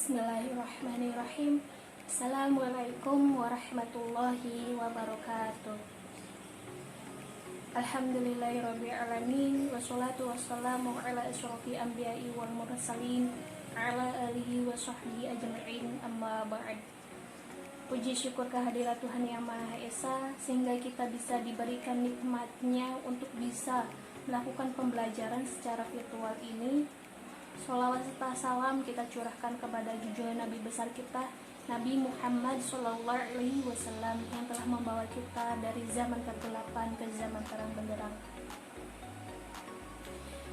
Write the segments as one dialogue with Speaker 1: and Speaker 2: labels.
Speaker 1: Bismillahirrahmanirrahim. Assalamualaikum warahmatullahi wabarakatuh. Alhamdulillahirrabbilalamin. Wassalatu wassalamu ala asyrafil anbiya'i wal mursalin ala alihi wa sahbihi ajma'in, amma ba'd. Puji syukur kehadirat Tuhan Yang Maha Esa, sehingga kita bisa diberikan nikmatnya untuk bisa melakukan pembelajaran secara virtual ini. Sholawat serta salam kita curahkan kepada junjungan Nabi besar kita, Nabi Muhammad SAW, yang telah membawa kita dari zaman kegelapan ke zaman terang benderang.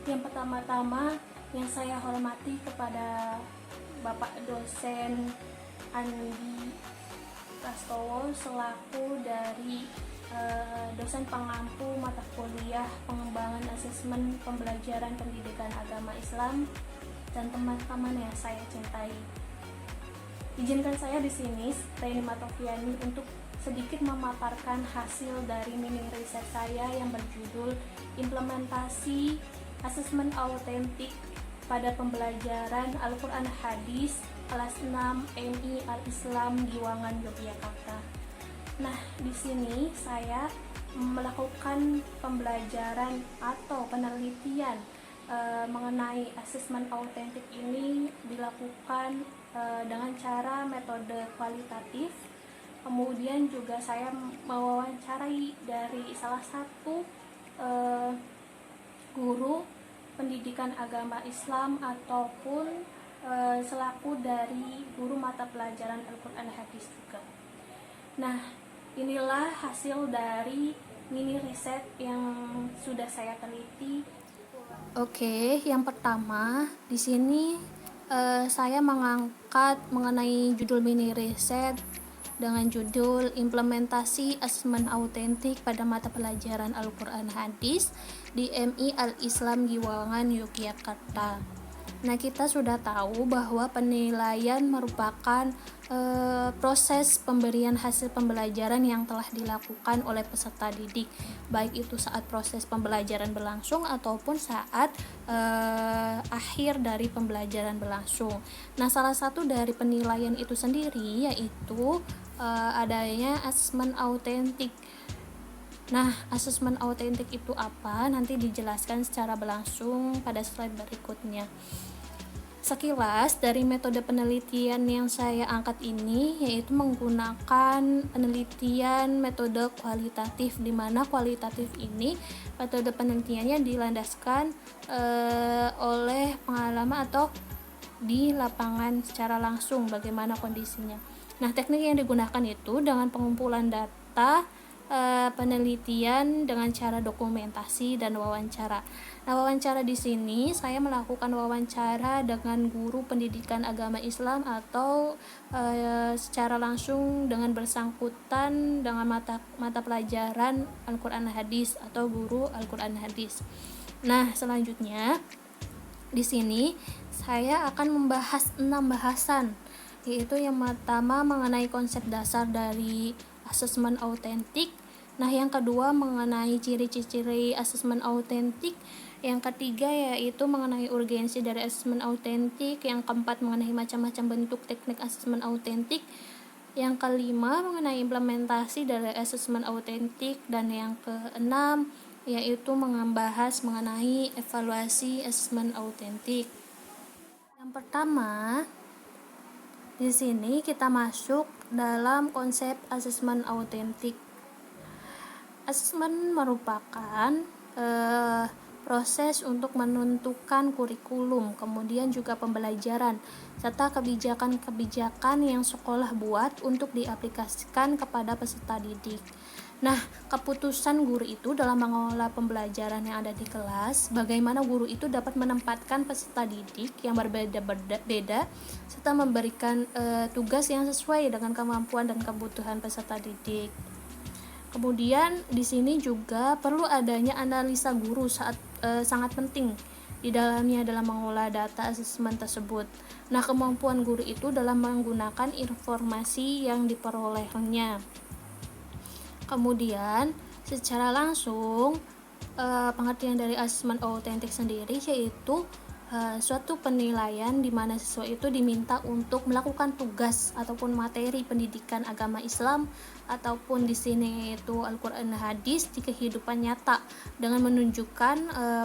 Speaker 1: Yang pertama-tama yang saya hormati kepada Bapak dosen Andi Prastowo selaku dari dosen pengampu mata kuliah pengembangan asesmen pembelajaran pendidikan agama Islam, dan teman-teman yang saya cintai. Izinkan saya di sini, Raini Matofiani, untuk sedikit memaparkan hasil dari mini riset saya yang berjudul Implementasi Asesmen Autentik pada Pembelajaran Al-Quran Hadis kelas 6 MI Al-Islam Giwangan Yogyakarta. Nah, di sini saya melakukan pembelajaran atau penelitian mengenai asesmen autentik ini dilakukan dengan cara metode kualitatif. Kemudian juga saya mewawancarai dari salah satu guru pendidikan agama Islam ataupun selaku dari guru mata pelajaran Al-Quran Hadis juga. Nah, inilah hasil dari mini riset yang sudah saya teliti. Oke, yang pertama di sini saya mengangkat mengenai judul mini riset dengan judul Implementasi Asesmen Autentik pada Mata Pelajaran Al-Quran Hadis di MI Al-Islam Giwangan Yogyakarta. Nah, kita sudah tahu bahwa penilaian merupakan proses pemberian hasil pembelajaran yang telah dilakukan oleh peserta didik, baik itu saat proses pembelajaran berlangsung ataupun saat akhir dari pembelajaran berlangsung. Nah, salah satu dari penilaian itu sendiri yaitu adanya asesmen autentik. Nah, asesmen autentik itu apa? Nanti dijelaskan secara berlangsung pada slide berikutnya. Sekilas dari metode penelitian yang saya angkat ini yaitu menggunakan penelitian metode kualitatif, di mana kualitatif ini metode penelitiannya dilandaskan oleh pengalaman atau di lapangan secara langsung bagaimana kondisinya. Nah, teknik yang digunakan itu dengan pengumpulan data penelitian dengan cara dokumentasi dan wawancara. Nah, wawancara di sini saya melakukan wawancara dengan guru pendidikan agama Islam atau secara langsung dengan bersangkutan dengan mata pelajaran Al-Quran Hadis atau guru Al-Quran Hadis. Nah, selanjutnya di sini saya akan membahas 6 bahasan, yaitu yang pertama mengenai konsep dasar dari asesmen autentik. Nah, yang kedua mengenai ciri-ciri asesmen autentik. Yang ketiga yaitu mengenai urgensi dari asesmen autentik. Yang keempat mengenai macam-macam bentuk teknik asesmen autentik. Yang kelima mengenai implementasi dari asesmen autentik. Dan yang keenam yaitu membahas mengenai evaluasi asesmen autentik. Yang pertama, di sini kita masuk dalam konsep asesmen autentik. Asesmen merupakan proses untuk menentukan kurikulum, kemudian juga pembelajaran, serta kebijakan-kebijakan yang sekolah buat untuk diaplikasikan kepada peserta didik. Nah, keputusan guru itu dalam mengelola pembelajaran yang ada di kelas, bagaimana guru itu dapat menempatkan peserta didik yang berbeda-beda, serta memberikan tugas yang sesuai dengan kemampuan dan kebutuhan peserta didik. Kemudian di sini juga perlu adanya analisa guru sangat penting di dalamnya dalam mengolah data asesmen tersebut. Nah, kemampuan guru itu dalam menggunakan informasi yang diperolehnya. Kemudian secara langsung pengertian dari asesmen autentik sendiri yaitu suatu penilaian di mana siswa itu diminta untuk melakukan tugas ataupun materi pendidikan agama Islam ataupun di sini itu Al-Qur'an dan hadis di kehidupan nyata dengan menunjukkan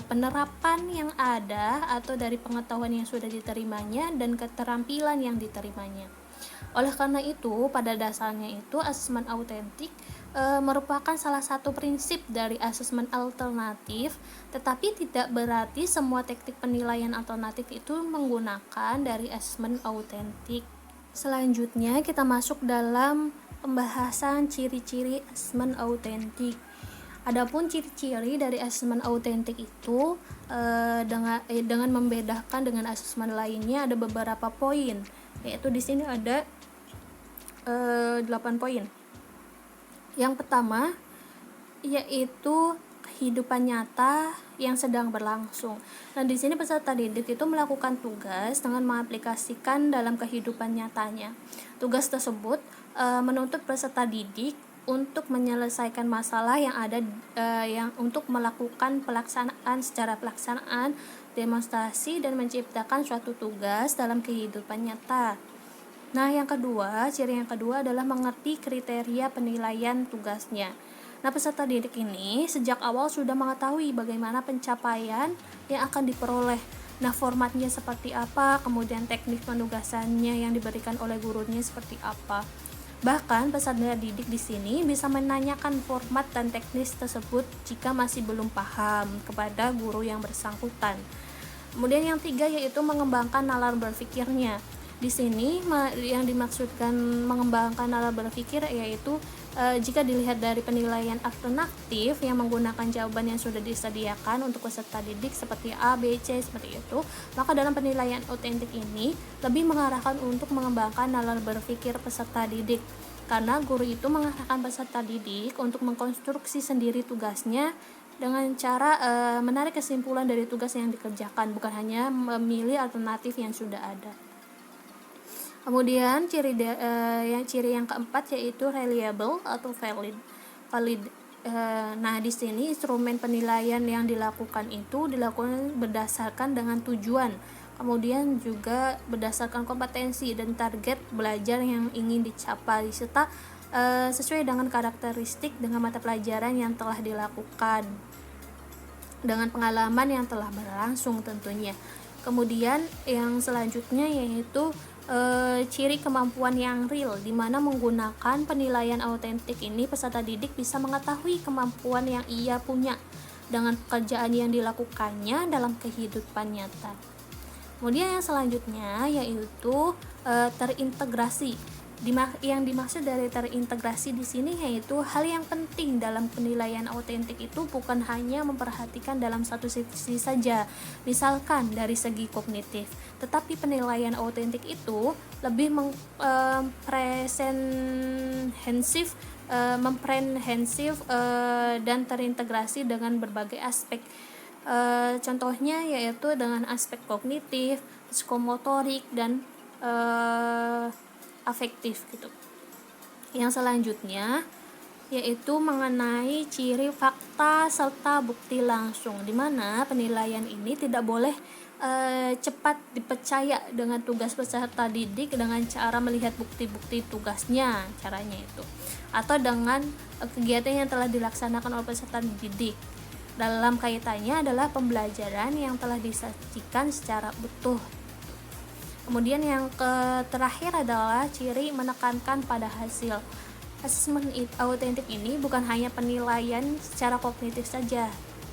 Speaker 1: penerapan yang ada atau dari pengetahuan yang sudah diterimanya dan keterampilan yang diterimanya. Oleh karena itu, pada dasarnya itu asesmen autentik merupakan salah satu prinsip dari asesmen alternatif, tetapi tidak berarti semua teknik penilaian alternatif itu menggunakan dari asesmen autentik. Selanjutnya kita masuk dalam pembahasan ciri-ciri asesmen autentik. Adapun ciri-ciri dari asesmen autentik itu dengan membedakan dengan asesmen lainnya ada beberapa poin, yaitu di sini ada 8 poin. Yang pertama yaitu kehidupan nyata yang sedang berlangsung. Nah, di sini peserta didik itu melakukan tugas dengan mengaplikasikan dalam kehidupan nyatanya. Tugas tersebut menuntut peserta didik untuk menyelesaikan masalah yang ada yang untuk melakukan pelaksanaan, demonstrasi dan menciptakan suatu tugas dalam kehidupan nyata. Nah, ciri yang kedua adalah mengerti kriteria penilaian tugasnya. Nah, peserta didik ini sejak awal sudah mengetahui bagaimana pencapaian yang akan diperoleh. Nah, formatnya seperti apa, kemudian teknik penugasannya yang diberikan oleh gurunya seperti apa. Bahkan peserta didik di sini bisa menanyakan format dan teknis tersebut jika masih belum paham kepada guru yang bersangkutan. Kemudian yang tiga yaitu mengembangkan nalar berpikirnya. Di sini yang dimaksudkan mengembangkan nalar berpikir yaitu jika dilihat dari penilaian alternatif yang menggunakan jawaban yang sudah disediakan untuk peserta didik seperti A, B, C seperti itu, maka dalam penilaian autentik ini lebih mengarahkan untuk mengembangkan nalar berpikir peserta didik. Karena guru itu mengarahkan peserta didik untuk mengkonstruksi sendiri tugasnya dengan cara menarik kesimpulan dari tugas yang dikerjakan, bukan hanya memilih alternatif yang sudah ada. Kemudian ciri yang keempat yaitu reliable atau valid. Nah, di sini instrumen penilaian yang dilakukan berdasarkan dengan tujuan, kemudian juga berdasarkan kompetensi dan target belajar yang ingin dicapai serta sesuai dengan karakteristik dengan mata pelajaran yang telah dilakukan dengan pengalaman yang telah berlangsung tentunya. Kemudian yang selanjutnya yaitu ciri kemampuan yang real, di mana menggunakan penilaian autentik ini peserta didik bisa mengetahui kemampuan yang ia punya dengan pekerjaan yang dilakukannya dalam kehidupan nyata. Kemudian yang selanjutnya yaitu terintegrasi. Yang dimaksud dari terintegrasi di sini yaitu hal yang penting dalam penilaian autentik itu bukan hanya memperhatikan dalam satu sisi saja, misalkan dari segi kognitif, tetapi penilaian autentik itu lebih memprehensif dan terintegrasi dengan berbagai aspek. Contohnya yaitu dengan aspek kognitif, psikomotorik dan afektif gitu. Yang selanjutnya yaitu mengenai ciri fakta serta bukti langsung, di mana penilaian ini tidak boleh cepat dipercaya dengan tugas peserta didik dengan cara melihat bukti-bukti tugasnya, caranya itu, atau dengan kegiatan yang telah dilaksanakan oleh peserta didik. Dalam kaitannya adalah pembelajaran yang telah disajikan secara utuh. Kemudian yang terakhir adalah ciri menekankan pada hasil. Asesmen autentik ini bukan hanya penilaian secara kognitif saja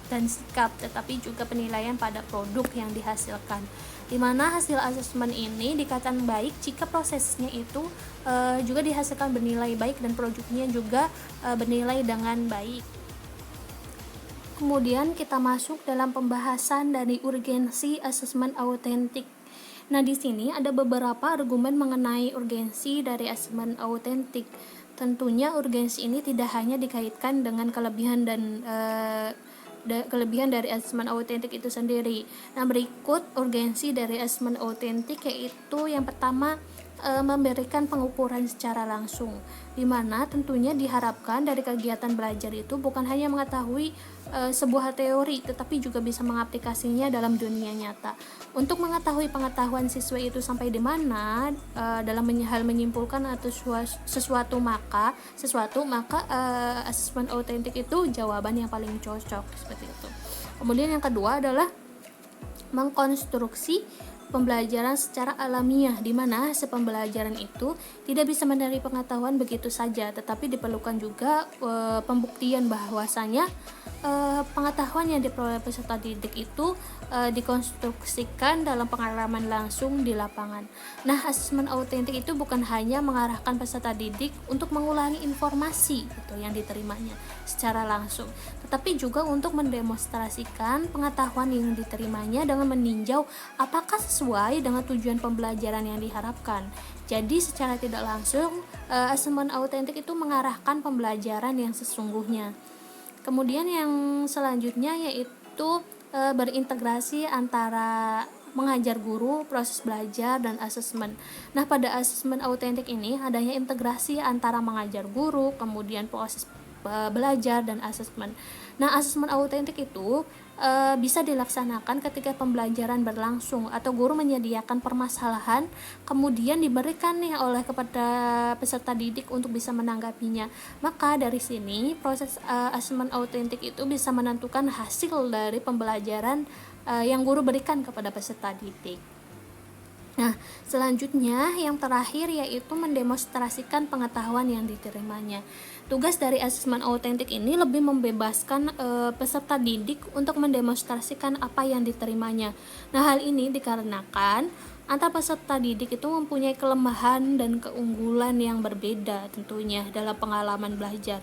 Speaker 1: dan sikap, tetapi juga penilaian pada produk yang dihasilkan, di mana hasil asesmen ini dikatakan baik jika prosesnya itu juga dihasilkan bernilai baik dan produknya juga bernilai dengan baik. Kemudian kita masuk dalam pembahasan dari urgensi asesmen autentik. Nah, di sini ada beberapa argumen mengenai urgensi dari asesmen autentik. Tentunya urgensi ini tidak hanya dikaitkan dengan kelebihan dari asesmen autentik itu sendiri. Nah, berikut urgensi dari asesmen autentik yaitu yang pertama, memberikan pengukuran secara langsung, di mana tentunya diharapkan dari kegiatan belajar itu bukan hanya mengetahui sebuah teori, tetapi juga bisa mengaplikasinya dalam dunia nyata. Untuk mengetahui pengetahuan siswa itu sampai di mana dalam hal menyimpulkan atau sesuatu, maka asesmen autentik itu jawaban yang paling cocok, seperti itu. Kemudian yang kedua adalah mengkonstruksi pembelajaran secara alamiah, di mana pembelajaran itu tidak bisa mencari pengetahuan begitu saja, tetapi diperlukan juga pembuktian bahwasanya pengetahuan yang diperoleh peserta didik itu dikonstruksikan dalam pengalaman langsung di lapangan. Nah, asesmen autentik itu bukan hanya mengarahkan peserta didik untuk mengulangi informasi gitu yang diterimanya secara langsung, tetapi juga untuk mendemonstrasikan pengetahuan yang diterimanya dengan meninjau apakah sesuai dengan tujuan pembelajaran yang diharapkan. Jadi secara tidak langsung asesmen autentik itu mengarahkan pembelajaran yang sesungguhnya. Kemudian yang selanjutnya yaitu berintegrasi antara mengajar guru, proses belajar, dan asesmen. Nah, pada asesmen autentik ini adanya integrasi antara mengajar guru, kemudian proses belajar, dan asesmen. Nah, asesmen autentik itu bisa dilaksanakan ketika pembelajaran berlangsung atau guru menyediakan permasalahan, kemudian diberikan nih oleh kepada peserta didik untuk bisa menanggapinya. Maka dari sini proses asesmen autentik itu bisa menentukan hasil dari pembelajaran yang guru berikan kepada peserta didik. Nah, selanjutnya yang terakhir yaitu mendemonstrasikan pengetahuan yang diterimanya. Tugas dari asesmen autentik ini lebih membebaskan peserta didik untuk mendemonstrasikan apa yang diterimanya. Nah, hal ini dikarenakan antar peserta didik itu mempunyai kelemahan dan keunggulan yang berbeda tentunya dalam pengalaman belajar.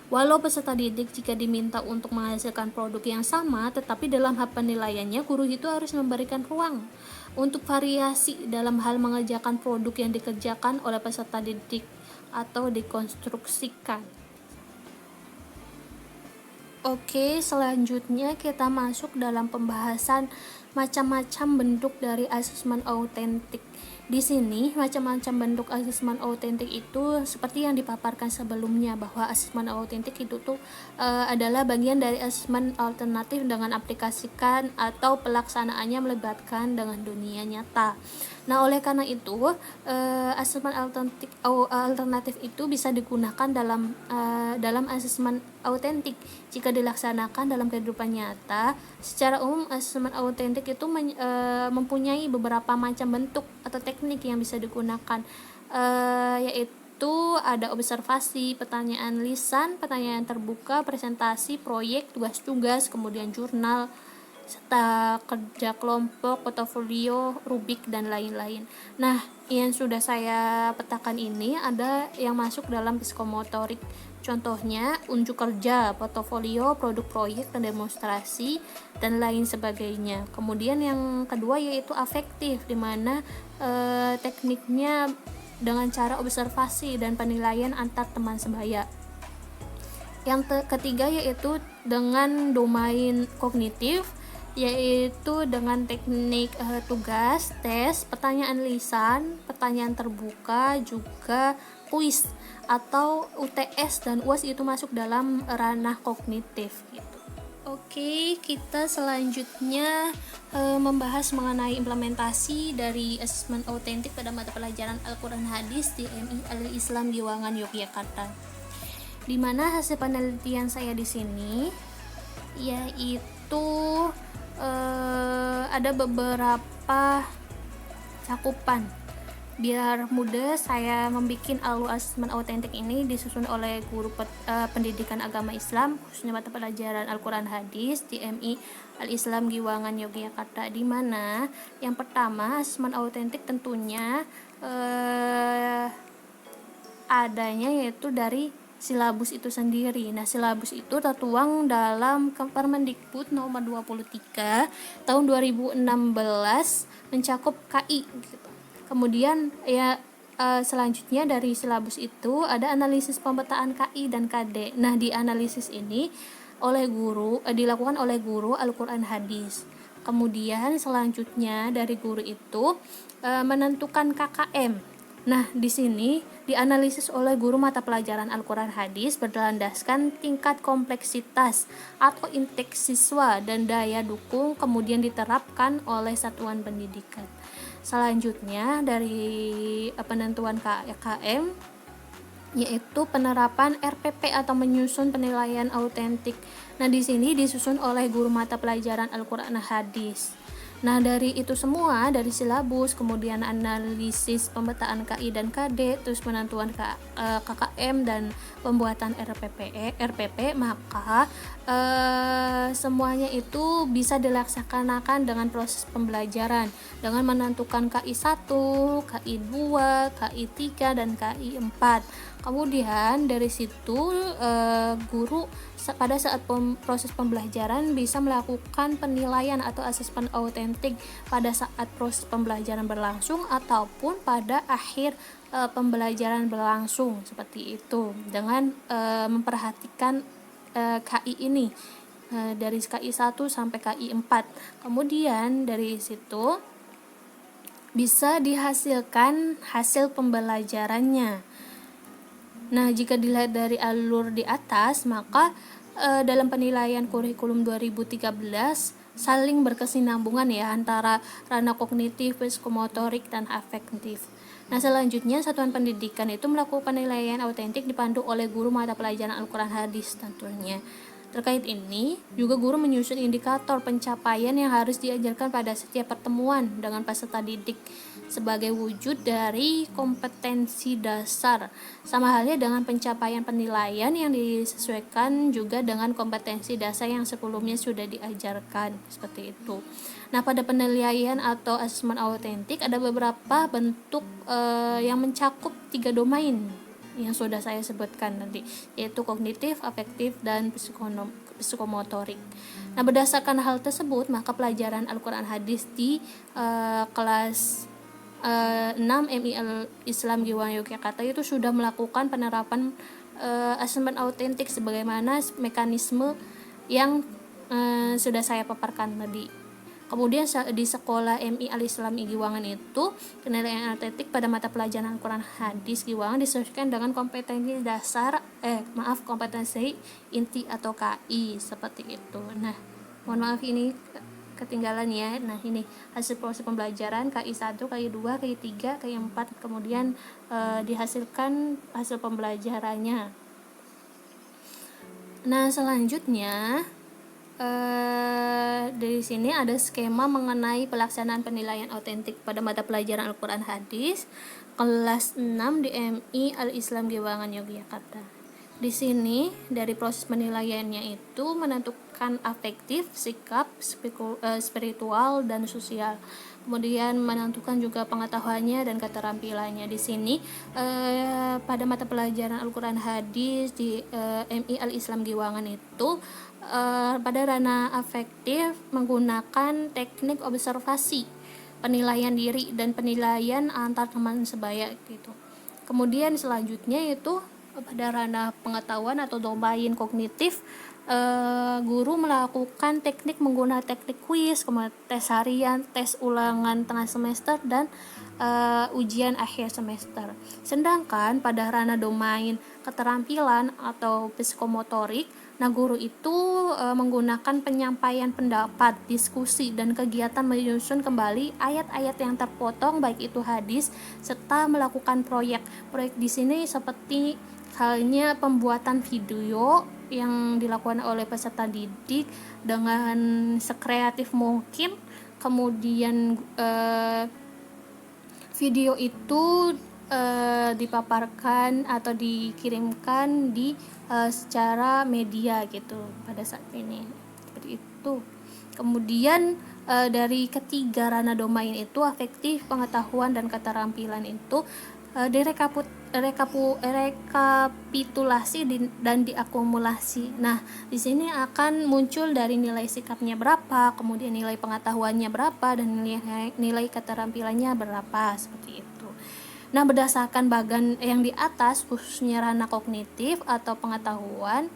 Speaker 1: Walau peserta didik jika diminta untuk menghasilkan produk yang sama, tetapi dalam hal penilaiannya guru itu harus memberikan ruang untuk variasi dalam hal mengerjakan produk yang dikerjakan oleh peserta didik atau dikonstruksikan. Oke, selanjutnya kita masuk dalam pembahasan macam-macam bentuk dari asesmen autentik. Di sini macam-macam bentuk asesmen autentik itu seperti yang dipaparkan sebelumnya, bahwa asesmen autentik itu adalah bagian dari asesmen alternatif dengan aplikasikan atau pelaksanaannya melibatkan dengan dunia nyata. Nah, oleh karena itu asesmen alternatif itu bisa digunakan dalam asesmen autentik jika dilaksanakan dalam kehidupan nyata. Secara umum asesmen autentik itu mempunyai beberapa macam bentuk atau teknik yang bisa digunakan, yaitu ada observasi, pertanyaan lisan, pertanyaan terbuka, presentasi, proyek, tugas-tugas, kemudian jurnal, serta kerja kelompok, portofolio, rubrik, dan lain-lain. Nah, yang sudah saya petakan ini ada yang masuk dalam psikomotorik. Contohnya unjuk kerja, portofolio, produk proyek, dan demonstrasi, dan lain sebagainya. Kemudian yang kedua yaitu afektif, di mana tekniknya dengan cara observasi dan penilaian antar teman sebaya. Yang ketiga yaitu dengan domain kognitif, yaitu dengan teknik tugas, tes, pertanyaan lisan, pertanyaan terbuka, juga kuis atau UTS dan UAS itu masuk dalam ranah kognitif gitu. Oke, kita selanjutnya membahas mengenai implementasi dari asesmen autentik pada mata pelajaran Al-Quran Hadis di MI Al-Islam Giwangan Yogyakarta. Di mana hasil penelitian saya di sini yaitu ada beberapa cakupan. Biar mudah, saya membuat alur asesmen autentik ini disusun oleh guru pendidikan agama Islam khususnya mata pelajaran Al-Quran Hadis di MI Al-Islam Giwangan Yogyakarta, di mana yang pertama asesmen autentik tentunya adanya yaitu dari silabus itu sendiri. Nah, silabus itu tertuang dalam Permendikbud nomor 23 tahun 2016 mencakup KI gitu. Kemudian selanjutnya dari silabus itu ada analisis pemetaan KI dan KD. Nah, di analisis ini dilakukan oleh guru Al-Quran Hadis. Kemudian selanjutnya dari guru itu menentukan KKM. Nah, di sini dianalisis oleh guru mata pelajaran Al-Quran Hadis berlandaskan tingkat kompleksitas atau intake siswa dan daya dukung, kemudian diterapkan oleh satuan pendidikan. Selanjutnya dari penentuan KKM, yaitu penerapan RPP atau menyusun penilaian autentik. Nah, di sini disusun oleh guru mata pelajaran Al-Quran Hadis. Nah, dari itu semua, dari silabus, kemudian analisis pemetaan KI dan KD, terus penentuan KKM dan pembuatan RPP, maka semuanya itu bisa dilaksanakan dengan proses pembelajaran dengan menentukan KI 1, KI 2, KI 3 dan KI 4. Kemudian dari situ guru pada saat proses pembelajaran bisa melakukan penilaian atau asesmen autentik pada saat proses pembelajaran berlangsung ataupun pada akhir pembelajaran berlangsung, seperti itu, dengan memperhatikan KI ini dari KI 1 sampai KI 4. Kemudian dari situ bisa dihasilkan hasil pembelajarannya. Nah, jika dilihat dari alur di atas, maka dalam penilaian kurikulum 2013 saling berkesinambungan ya antara ranah kognitif, psikomotorik, dan afektif. Nah, selanjutnya satuan pendidikan itu melakukan penilaian autentik dipandu oleh guru mata pelajaran Al-Quran Hadis tentunya. Terkait ini, juga guru menyusun indikator pencapaian yang harus diajarkan pada setiap pertemuan dengan peserta didik sebagai wujud dari kompetensi dasar. Sama halnya dengan pencapaian penilaian yang disesuaikan juga dengan kompetensi dasar yang sebelumnya sudah diajarkan, seperti itu. Nah, pada penilaian atau asesmen autentik ada beberapa bentuk yang mencakup 3 domain yang sudah saya sebutkan tadi, yaitu kognitif, afektif, dan psikomotorik. Nah, berdasarkan hal tersebut, maka pelajaran Al-Quran Hadis di kelas 6 MI Islam Giwangan Yogyakarta itu sudah melakukan penerapan asesmen autentik sebagaimana mekanisme yang sudah saya paparkan tadi. Kemudian di sekolah MI Al-Islam Giwangan itu penilaian autentik pada mata pelajaran Al-Quran Hadis Giwangan disesuaikan dengan kompetensi dasar kompetensi inti atau KI, seperti itu. Nah, mohon maaf ini ketinggalan ya. Nah, ini hasil proses pembelajaran KI 1, KI 2, KI 3, KI 4, kemudian dihasilkan hasil pembelajarannya. Nah, selanjutnya dari sini ada skema mengenai pelaksanaan penilaian autentik pada mata pelajaran Al-Quran Hadis kelas 6 di MI Al-Islam Giwangan Yogyakarta. Di sini dari proses penilaiannya itu menentukan afektif, sikap, spiritual, dan sosial. Kemudian menentukan juga pengetahuannya dan keterampilannya. Di sini pada mata pelajaran Al-Quran Hadis di MI Al-Islam Giwangan itu pada ranah afektif menggunakan teknik observasi, penilaian diri, dan penilaian antar teman sebaya gitu. Kemudian selanjutnya itu pada ranah pengetahuan atau domain kognitif, guru melakukan teknik menggunakan teknik kuis, kemudian tes harian, tes ulangan tengah semester, dan ujian akhir semester. Sedangkan pada ranah domain keterampilan atau psikomotorik, nah guru itu menggunakan penyampaian pendapat, diskusi, dan kegiatan menyusun kembali ayat-ayat yang terpotong baik itu hadis serta melakukan proyek di sini seperti halnya pembuatan video yang dilakukan oleh peserta didik dengan sekreatif mungkin. Kemudian video itu dipaparkan atau dikirimkan di secara media gitu pada saat ini, seperti itu. Kemudian dari ketiga ranah domain itu afektif, pengetahuan, dan keterampilan itu rekapitulasi dan diakumulasi. Nah, di sini akan muncul dari nilai sikapnya berapa, kemudian nilai pengetahuannya berapa, dan nilai keterampilannya berapa, seperti itu. Nah, berdasarkan bagan yang di atas, khususnya ranah kognitif atau pengetahuan,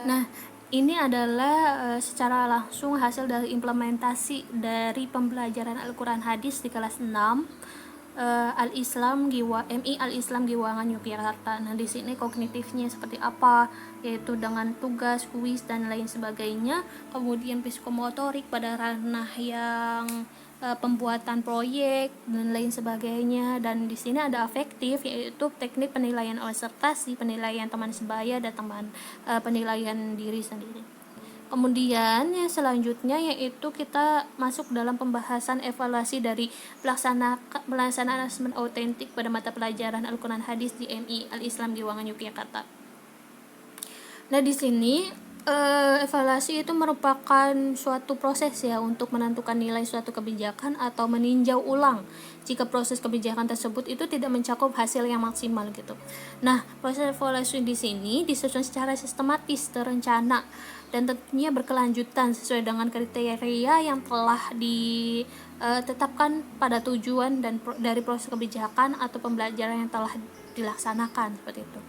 Speaker 1: nah ini adalah secara langsung hasil dari implementasi dari pembelajaran Al-Quran Hadis di kelas 6 Al-Islam MI Al-Islam Giwangan Yogyakarta. Nah, di sini kognitifnya seperti apa, yaitu dengan tugas, kuis dan lain sebagainya. Kemudian psikomotorik pada ranah yang pembuatan proyek dan lain sebagainya. Dan di sini ada afektif, yaitu teknik penilaian observasi, penilaian teman sebaya dan penilaian diri sendiri. Kemudian yang selanjutnya yaitu kita masuk dalam pembahasan evaluasi dari pelaksanaan asesmen autentik pada mata pelajaran Al-Quran Hadis di MI Al-Islam Giwangan Yogyakarta. Nah, di sini evaluasi itu merupakan suatu proses ya untuk menentukan nilai suatu kebijakan atau meninjau ulang jika proses kebijakan tersebut itu tidak mencakup hasil yang maksimal gitu. Nah, proses evaluasi di sini disusun secara sistematis, terencana, dan tentunya berkelanjutan sesuai dengan kriteria yang telah ditetapkan pada tujuan dan dari proses kebijakan atau pembelajaran yang telah dilaksanakan seperti itu.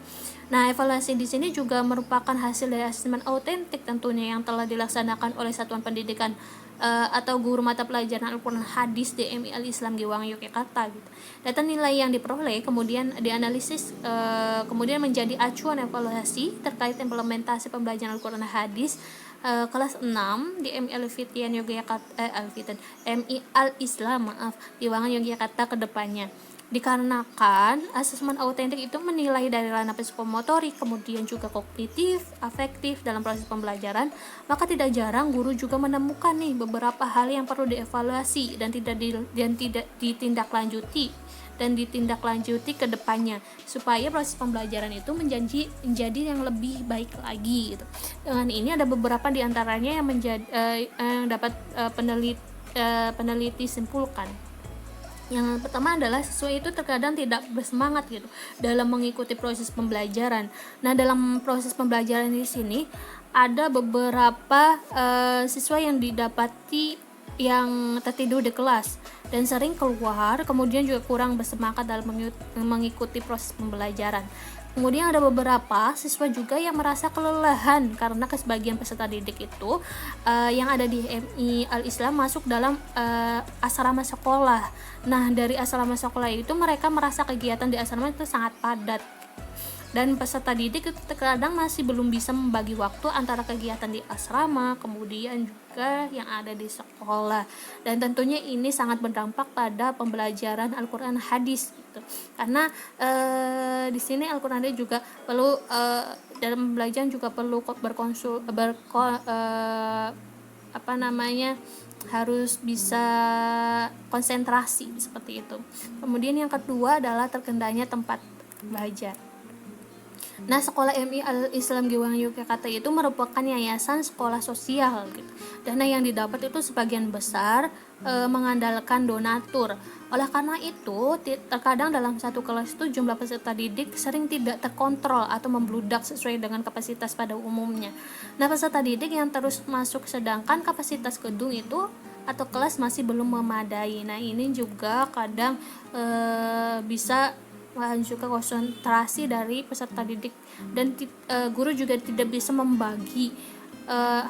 Speaker 1: Nah, evaluasi di sini juga merupakan hasil dari asesmen autentik tentunya yang telah dilaksanakan oleh satuan pendidikan atau guru mata pelajaran Al-Quran Hadis di MI Al-Islam Giwangan Yogyakarta gitu. Data nilai yang diperoleh kemudian dianalisis kemudian menjadi acuan evaluasi terkait implementasi pembelajaran Al-Quran Hadis kelas 6 di MI Al-Fitian Yogyakarta MI Al-Islam Giwangan Yogyakarta ke depannya. Dikarenakan asesmen autentik itu menilai dari ranah psikomotorik, kemudian juga kognitif, afektif dalam proses pembelajaran, maka tidak jarang guru juga menemukan nih beberapa hal yang perlu dievaluasi dan tidak ditindaklanjuti ke depannya supaya proses pembelajaran itu menjadi yang lebih baik lagi gitu. Dengan ini ada beberapa di antaranya yang dapat peneliti simpulkan. Yang pertama adalah siswa itu terkadang tidak bersemangat gitu dalam mengikuti proses pembelajaran. Nah, dalam proses pembelajaran di sini ada beberapa siswa yang didapati yang tertidur di kelas dan sering keluar, kemudian juga kurang bersemangat dalam mengikuti proses pembelajaran. Kemudian ada beberapa siswa juga yang merasa kelelahan karena sebagian peserta didik itu yang ada di MI Al-Islam masuk dalam asrama sekolah. Nah, dari asrama sekolah itu mereka merasa kegiatan di asrama itu sangat padat. Dan peserta didik terkadang masih belum bisa membagi waktu antara kegiatan di asrama, kemudian juga yang ada di sekolah. Dan tentunya ini sangat berdampak pada pembelajaran Al-Quran Hadis gitu. Karena di sini Al-Quran Hadis juga perlu dalam pembelajaran juga perlu harus bisa konsentrasi seperti itu. Kemudian yang kedua adalah terkendalanya tempat belajar. Nah, sekolah MI Al-Islam Giwangan Yogyakarta itu merupakan yayasan sekolah sosial gitu. Dana yang didapat itu sebagian besar mengandalkan donatur. Oleh karena itu, terkadang dalam satu kelas itu jumlah peserta didik sering tidak terkontrol atau membludak sesuai dengan kapasitas pada umumnya. Nah, peserta didik yang terus masuk sedangkan kapasitas gedung itu atau kelas masih belum memadai. Nah, ini juga kadang bisa juga konsentrasi dari peserta didik dan guru juga tidak bisa membagi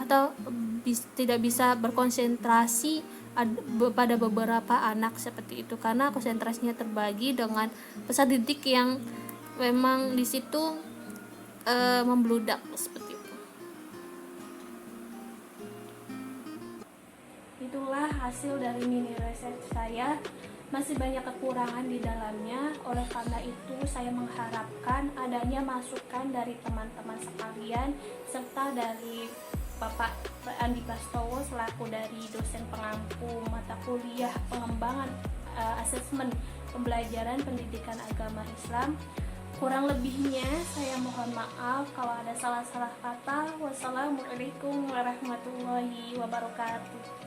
Speaker 1: atau tidak bisa berkonsentrasi pada beberapa anak seperti itu karena konsentrasinya terbagi dengan peserta didik yang memang di situ membludak seperti itu. Itulah hasil dari mini riset saya. Masih banyak kekurangan di dalamnya, oleh karena itu saya mengharapkan adanya masukan dari teman-teman sekalian serta dari Bapak Andi Prastowo selaku dari dosen pengampu mata kuliah pengembangan asesmen pembelajaran pendidikan agama Islam. Kurang lebihnya saya mohon maaf kalau ada salah-salah kata. Wassalamualaikum warahmatullahi wabarakatuh.